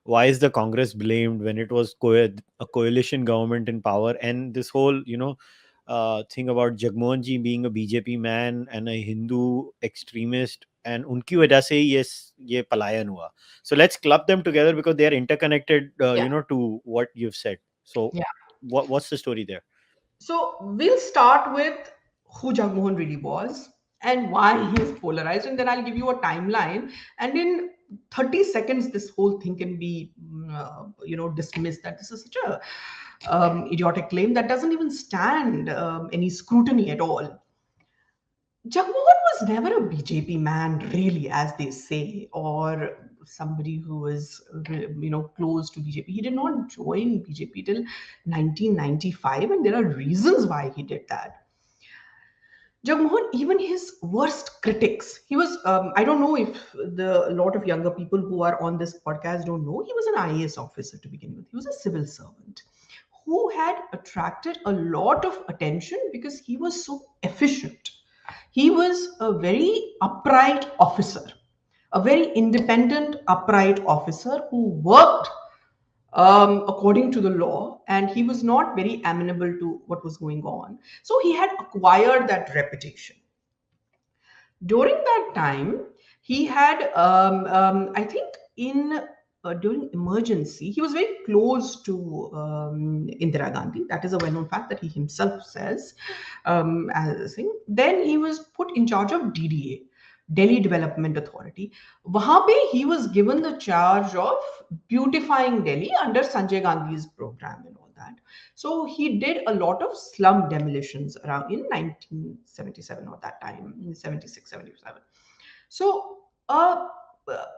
why is the Congress blamed when it was a coalition government in power? And this whole, thing about Jagmohan ji being a BJP man and a Hindu extremist, and unki wajah se hi ye palayan hua. So let's club them together because they are interconnected, Yeah, to what you've said. So yeah. what's the story there? So we'll start with who Jagmohan really was and why he is polarized, and then I'll give you a timeline. And in 30 seconds, this whole thing can be, dismissed. That this is such a idiotic claim that doesn't even stand any scrutiny at all. Jagmohan was never a BJP man, really, as they say, or somebody who was, close to BJP. He did not join BJP till 1995, and there are reasons why he did that. Jagmohan, even his worst critics, he was, I don't know if a lot of younger people who are on this podcast don't know, he was an IAS officer to begin with. He was a civil servant who had attracted a lot of attention because he was so efficient. He was a very upright officer, a very independent, upright officer who worked according to the law, and he was not very amenable to what was going on. So he had acquired that reputation. During that time, he had, I think, in during emergency, he was very close to Indira Gandhi. That is a well-known fact that he himself says. As a thing. Then he was put in charge of DDA, Delhi Development Authority. Wahan pe he was given the charge of beautifying Delhi under Sanjay Gandhi's program and all that. So he did a lot of slum demolitions around in 1977 or that time, in 76, 77. So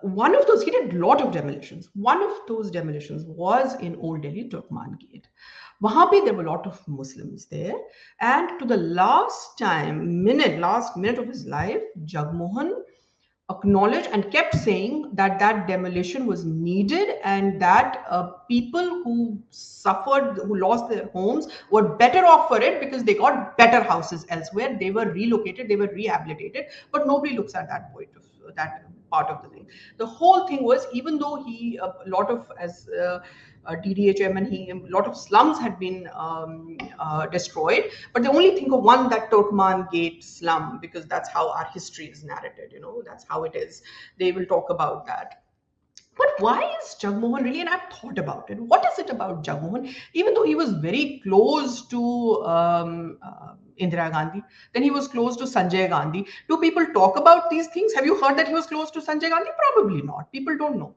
one of those, he did a lot of demolitions. One of those demolitions was in Old Delhi, Turkman Gate. Wahan pe there were a lot of Muslims there. And to the last minute of his life, Jagmohan acknowledged and kept saying that that demolition was needed and that people who suffered, who lost their homes, were better off for it because they got better houses elsewhere. They were relocated, they were rehabilitated, but nobody looks at that point of that part of the thing. The whole thing was, even though he a lot of as DDHM and he a lot of slums had been destroyed, but they only think of one, that Turkman Gate slum, because that's how our history is narrated. That's how it is. They will talk about that. But why is Jagmohan really? And I've thought about it. What is it about Jagmohan? Even though he was very close to Indira Gandhi, then he was close to Sanjay Gandhi. Do people talk about these things? Have you heard that he was close to Sanjay Gandhi? Probably not. People don't know.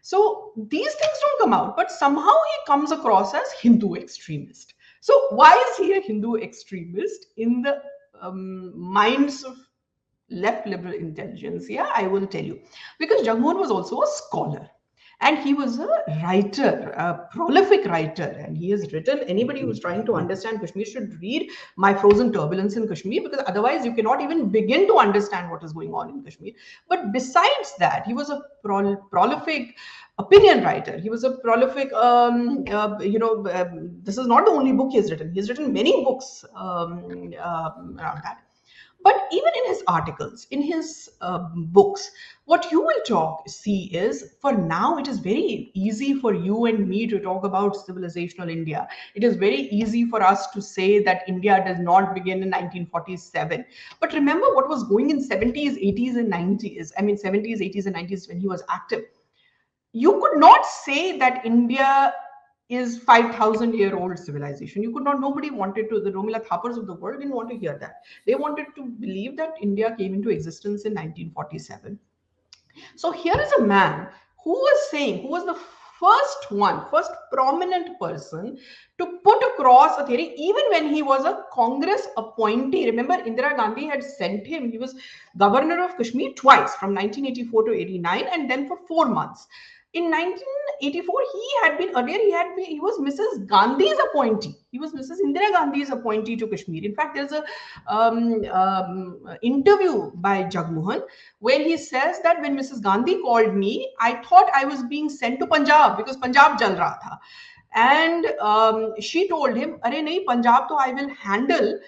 So these things don't come out, but somehow he comes across as Hindu extremist. So why is he a Hindu extremist in the minds of left liberal intelligence? Yeah, I will tell you. Because Jagmohan was also a scholar. And he was a writer, a prolific writer. And he has written, anybody who's trying to understand Kashmir should read My Frozen Turbulence in Kashmir, because otherwise you cannot even begin to understand what is going on in Kashmir. But besides that, he was a prolific opinion writer. He was a prolific, this is not the only book he has written. He has written many books around that. But even in his articles, in his books, what you will see is, for now, it is very easy for you and me to talk about civilizational India. It is very easy for us to say that India does not begin in 1947. But remember what was going in 70s, 80s, and 90s. I mean, 70s, 80s, and 90s when he was active. You could not say that India is 5,000-year-old civilization. You could not. Nobody wanted to. The Romila Thapars of the world didn't want to hear that. They wanted to believe that India came into existence in 1947. So here is a man who was saying, who was the first prominent person to put across a theory, even when he was a Congress appointee. Remember, Indira Gandhi had sent him, he was governor of Kashmir twice, from 1984 to 89, and then for 4 months. In 1984, he was Mrs. Gandhi's appointee. He was Mrs. Indira Gandhi's appointee to Kashmir. In fact, there's a interview by Jagmohan where he says that when Mrs. Gandhi called me, I thought I was being sent to Punjab because Punjab jal raha tha. And she told him, "Arey nahi, Punjab to I will handle.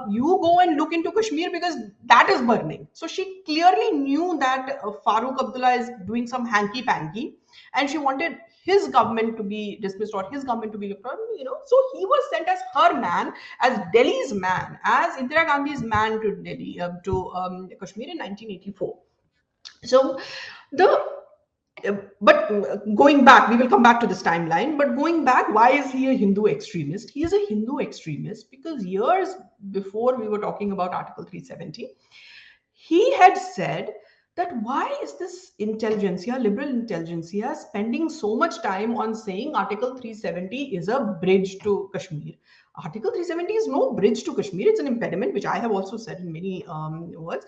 You go and look into Kashmir because that is burning." So she clearly knew that Farooq Abdullah is doing some hanky panky. and she wanted his government to be dismissed or his government to be looked on, so he was sent as her man, as Delhi's man, as Indira Gandhi's man to Delhi, Kashmir in 1984. So the but going back, we will come back to this timeline. But going back, why is he a Hindu extremist? He is a Hindu extremist because years before we were talking about Article 370, he had said that why is this intelligentsia, liberal intelligentsia, spending so much time on saying Article 370 is a bridge to Kashmir? Article 370 is no bridge to Kashmir. It's an impediment, which I have also said in many words.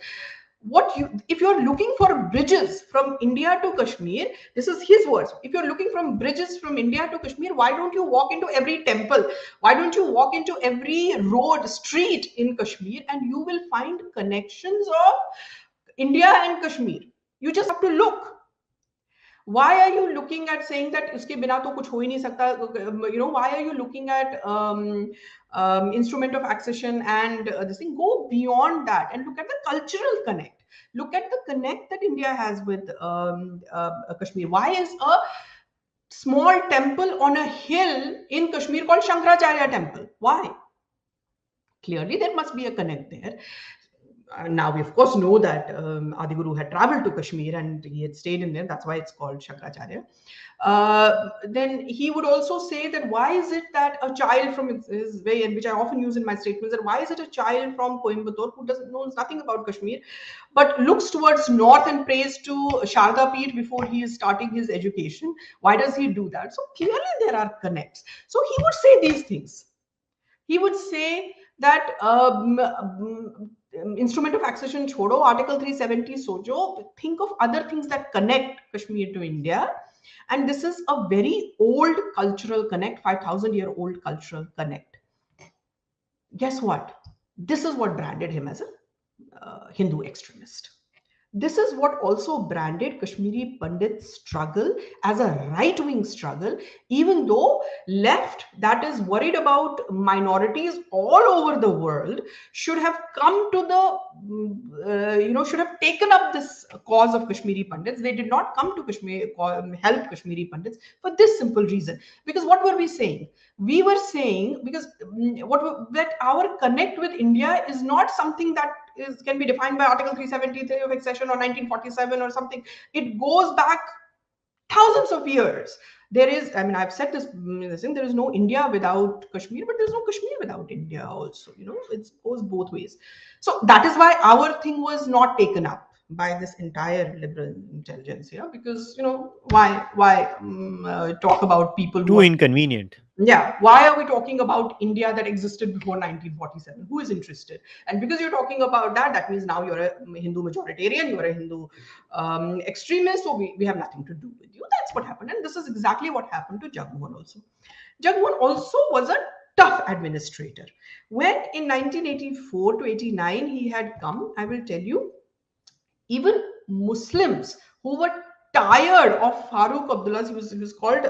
If you're looking for bridges from India to Kashmir, this is his words. If you're looking from bridges from India to Kashmir, why don't you walk into every temple? Why don't you walk into every road, street in Kashmir, and you will find connections of India and Kashmir? You just have to look. Why are you looking at saying that uske bina to kuch ho hi nahi sakta? Why are you looking at instrument of accession and this thing? Go beyond that and look at the cultural connect. Look at the connect that India has with Kashmir. Why is a small temple on a hill in Kashmir called Shankaracharya Temple? Why? Clearly, there must be a connect there. Now we of course know that Adi Guru had traveled to Kashmir and he had stayed in there. That's why it's called Shankaracharya. Then he would also say that why is it that a child from his way, and which I often use in my statements, that why is it a child from Coimbatore who knows nothing about Kashmir, but looks towards north and prays to Sharda Peeth before he is starting his education? Why does he do that? So clearly there are connects. So he would say these things. He would say that instrument of accession chodo, Article 370 sojo, think of other things that connect Kashmir to India. And this is a very old cultural connect, 5,000-year-old cultural connect. Guess what? This is what branded him as a Hindu extremist. This is what also branded Kashmiri Pandit's struggle as a right-wing struggle, even though left that is worried about minorities all over the world should have come to the, should have taken up this cause of Kashmiri Pandits. They did not come to Kashmir, help Kashmiri Pandits for this simple reason. Because what were we saying? We were saying that our connect with India is not something that can be defined by Article 373 of accession or 1947 or something. It goes back thousands of years. There is, I've said this, there is no India without Kashmir, but there's no Kashmir without India also. It goes both ways. So that is why our thing was not taken up by this entire liberal intelligentsia, because why talk about people too inconvenient. Yeah, why are we talking about India that existed before 1947? Who is interested? And because you're talking about that, that means now you're a Hindu majoritarian, you're a Hindu extremist, so we have nothing to do with you. That's what happened. And this is exactly what happened to Jagmohan also. Jagmohan also was a tough administrator. When in 1984 to 89 he had come, I will tell you, even Muslims who were tired of Farooq Abdullah, he was called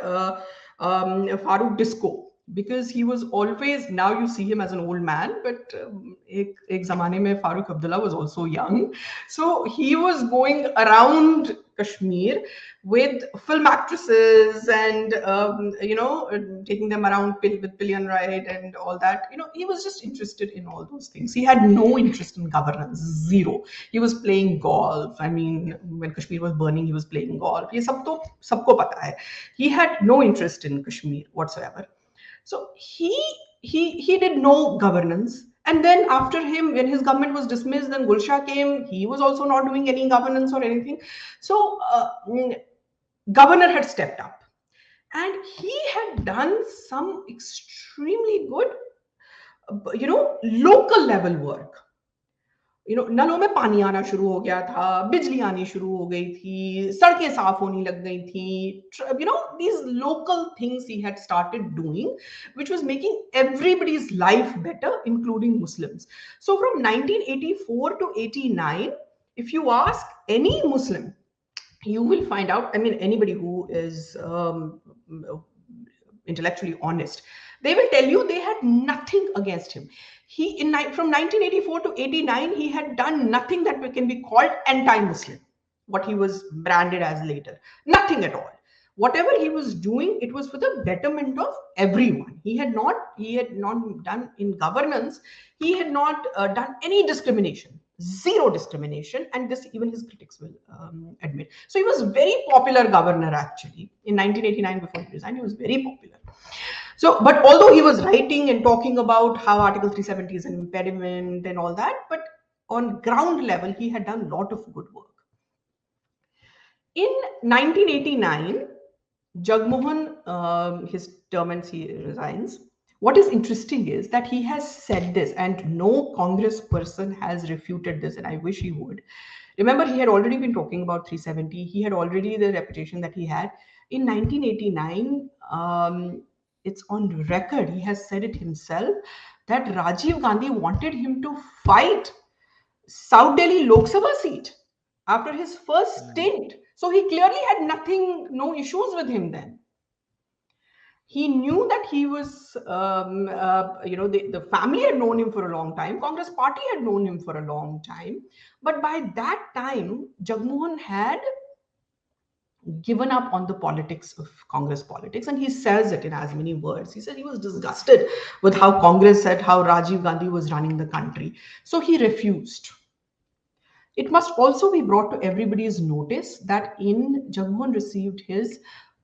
Farooq Disco, because he was always, now you see him as an old man, but ek zamane mein Farooq Abdullah was also young. So he was going around Kashmir with film actresses and, taking them around with pillion ride and all that. He was just interested in all those things. He had no interest in governance, zero. He was playing golf. When Kashmir was burning, he was playing golf. Ye sab to sabko pata hai. He had no interest in Kashmir whatsoever. So he did no governance. And then after him, when his government was dismissed, then Gulsha came. He was also not doing any governance or anything. So governor had stepped up. And he had done some extremely good, local level work. नलों में पानी आना शुरू हो गया था, बिजली आनी शुरू हो गई थी, सड़कें साफ होने लग गई थी. These local things he had started doing, which was making everybody's life better, including Muslims. So from 1984 to 89, if you ask any Muslim, you will find out, anybody who is intellectually honest, they will tell you they had nothing against him. From 1984 to 89, he had done nothing that can be called anti-Muslim, what he was branded as later. Nothing at all. Whatever he was doing, it was for the betterment of everyone. He had not done in governance, he had not done any discrimination, zero discrimination, and this even his critics will admit. So he was very popular governor actually in 1989. Before he resigned, he was very popular. So, but although he was writing and talking about how Article 370 is an impediment and all that, but on ground level, he had done a lot of good work. In 1989, Jagmohan, his term ends, he resigns. What is interesting is that he has said this, and no Congress person has refuted this, and I wish he would. Remember, he had already been talking about 370. He had already the reputation that he had. In 1989, it's on record, he has said it himself, that Rajiv Gandhi wanted him to fight South Delhi Lok Sabha seat after his first stint. So he clearly had nothing, no issues with him then. He knew that he was, the family had known him for a long time. Congress party had known him for a long time. But by that time, Jagmohan had given up on the politics of Congress politics. And he says it in as many words. He said he was disgusted with how Congress said how Rajiv Gandhi was running the country. So he refused. It must also be brought to everybody's notice that in Jagmohan received his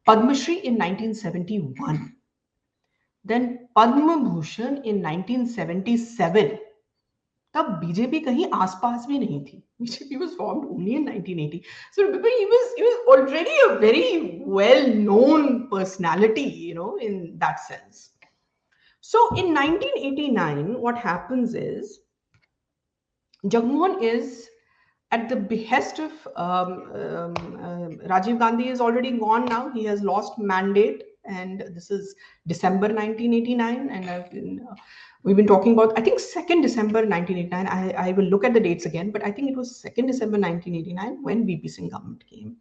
Padma Shri in 1971, then Padma Bhushan in 1977. तब BJP कहीं आसपास भी नहीं थी. BJP was formed only in 1980. So he was already a very well-known personality, in that sense. So in 1989, what happens is Jagmohan is at the behest of Rajiv Gandhi is already gone now. He has lost mandate, and this is December 1989. And we've been talking about, I think, 2nd December 1989. I will look at the dates again, but I think it was 2nd December 1989 when VP Singh government came.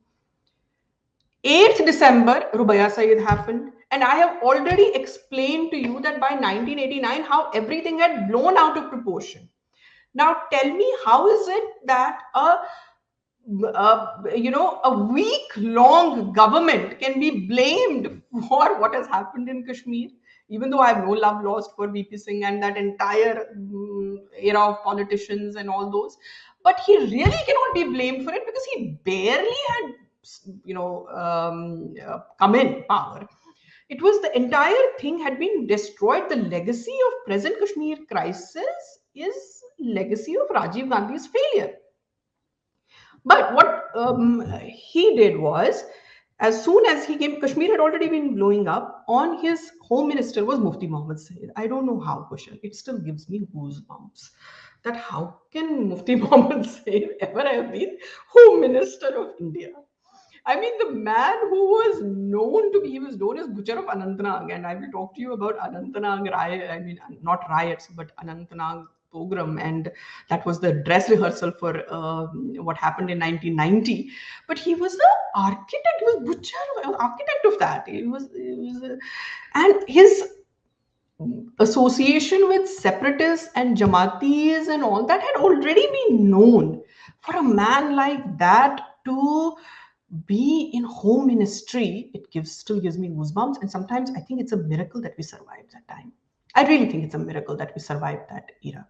8th December, Rubaya Sayyid happened. And I have already explained to you that by 1989, how everything had blown out of proportion. Now tell me, how is it that a week-long government can be blamed for what has happened in Kashmir? Even though I have no love lost for VP Singh and that entire era of politicians and all those, but he really cannot be blamed for it because he barely had, come in power. It was the entire thing had been destroyed. The legacy of present Kashmir crisis is legacy of Rajiv Gandhi's failure. But what he did was, as soon as he came, Kashmir had already been blowing up. On his home minister was Mufti Muhammad Sayyid. I don't know how, Kushal. It still gives me goosebumps. That how can Mufti Muhammad Sayyid ever have been home minister of India? I mean, the man who was known to be, he was known as Butcher of Anantnag, and I will talk to you about Anantnag riot. I mean, not riots, but Anantnag pogrom, and that was the dress rehearsal for what happened in 1990. But he was the architect. He was Butcher, architect of that. And his association with separatists and Jamatis and all that had already been known. For a man like that to be in home ministry, still gives me goosebumps. And sometimes I think it's a miracle that we survived that time. I really think it's a miracle that we survived that era.